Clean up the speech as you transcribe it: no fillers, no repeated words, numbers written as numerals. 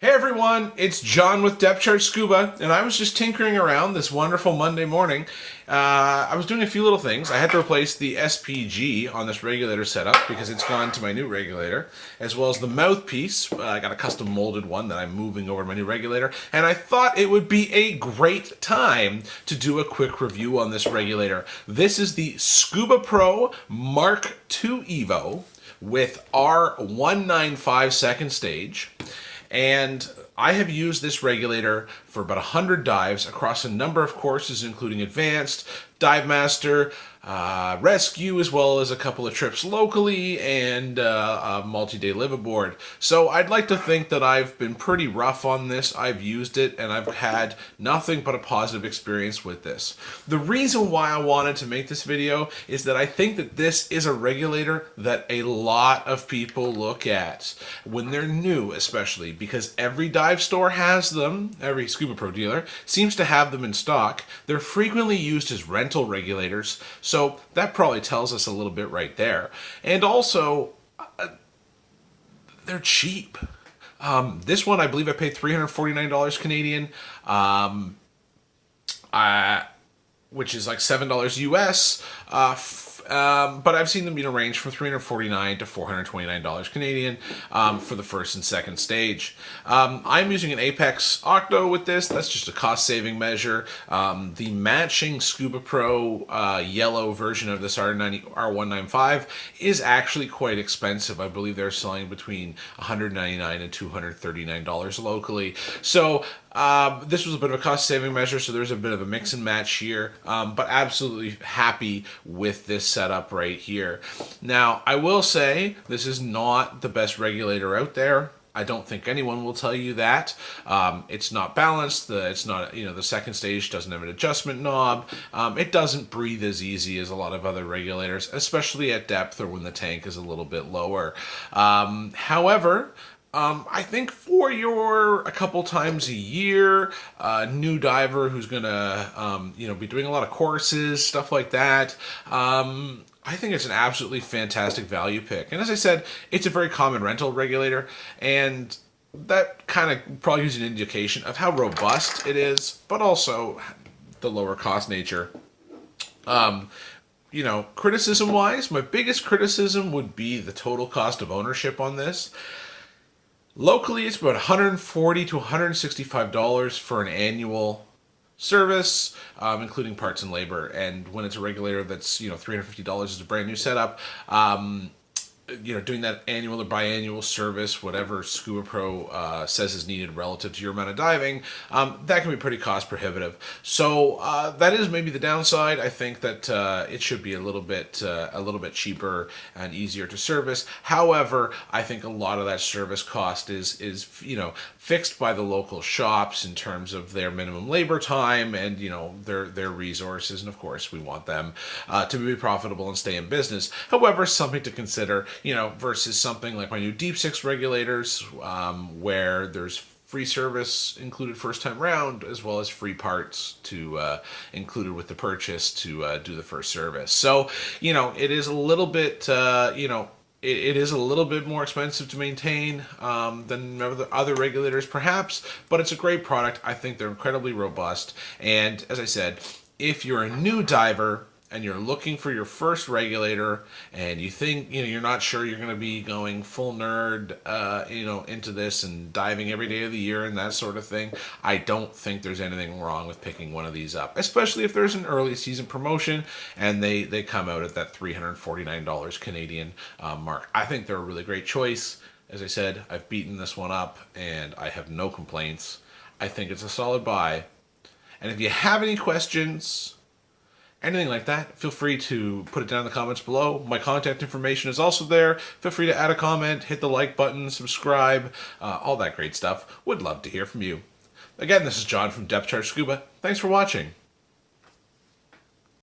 Hey everyone, it's John with Depth Chart Scuba, and I was just tinkering around this wonderful Monday morning. I was doing a few little things. I had to replace the SPG on this regulator setup because it's gone to my new regulator, as well as the mouthpiece. I got a custom molded one that I'm moving over to my new regulator, and I thought it would be a great time to do a quick review on this regulator. This is the Scubapro Mark II EVO with R195 second stage. And I have used this regulator for about 100 dives across a number of courses, including Advanced, Dive Master, Rescue, as well as a couple of trips locally and a multi-day live aboard. So I'd like to think that I've been pretty rough on this. I've used it and I've had nothing but a positive experience with this. The reason why I wanted to make this video is that I think that this is a regulator that a lot of people look at when they're new, especially because every dive store has them. Every Scubapro dealer seems to have them in stock. They're frequently used as rental regulators. So that probably tells us a little bit right there. And also, they're cheap. This one, I believe I paid $349 Canadian, which is like $7 US. But I've seen them range from $349 to $429 Canadian for the first and second stage. I'm using an Apex Octo with this. That's just a cost-saving measure. The matching Scubapro yellow version of this R195 is actually quite expensive. I believe they're selling between $199 and $239 locally. So this was a bit of a cost-saving measure, so there's a bit of a mix and match here, but absolutely happy with this setup right here. Now, I will say this is not the best regulator out there. I don't think anyone will tell you that. It's not balanced. It's not, the second stage doesn't have an adjustment knob. It doesn't breathe as easy as a lot of other regulators, especially at depth or when the tank is a little bit lower. However, I think for a couple times a year, new diver who's gonna, be doing a lot of courses, stuff like that, I think it's an absolutely fantastic value pick. And as I said, it's a very common rental regulator, and that kind of probably gives you an indication of how robust it is, but also the lower cost nature. Criticism-wise, my biggest criticism would be the total cost of ownership on this. Locally, it's about $140 to $165 for an annual service, including parts and labor. And when it's a regulator that's, $350 is a brand new setup, doing that annual or biannual service, whatever Scubapro says is needed relative to your amount of diving, that can be pretty cost prohibitive. So that is maybe the downside. I think that it should be a little bit cheaper and easier to service. However, I think a lot of that service cost is fixed by the local shops in terms of their minimum labor time and their resources, and of course we want them to be profitable and stay in business. However, something to consider, versus something like my new Deep Six regulators, where there's free service included first time round, as well as free parts to included with the purchase to do the first service. So, it is a little bit, it is a little bit more expensive to maintain than the other regulators, perhaps, but it's a great product. I think they're incredibly robust. And as I said, if you're a new diver and you're looking for your first regulator and you think, you're not sure you're going to be going full nerd, into this and diving every day of the year and that sort of thing, I don't think there's anything wrong with picking one of these up, especially if there's an early season promotion and they come out at that $349 Canadian mark. I think they're a really great choice. As I said, I've beaten this one up and I have no complaints. I think it's a solid buy. And if you have any questions, anything like that, feel free to put it down in the comments below. My contact information is also there. Feel free to add a comment, hit the like button, subscribe, all that great stuff. Would love to hear from you. Again, this is John from Depth Chart Scuba. Thanks for watching.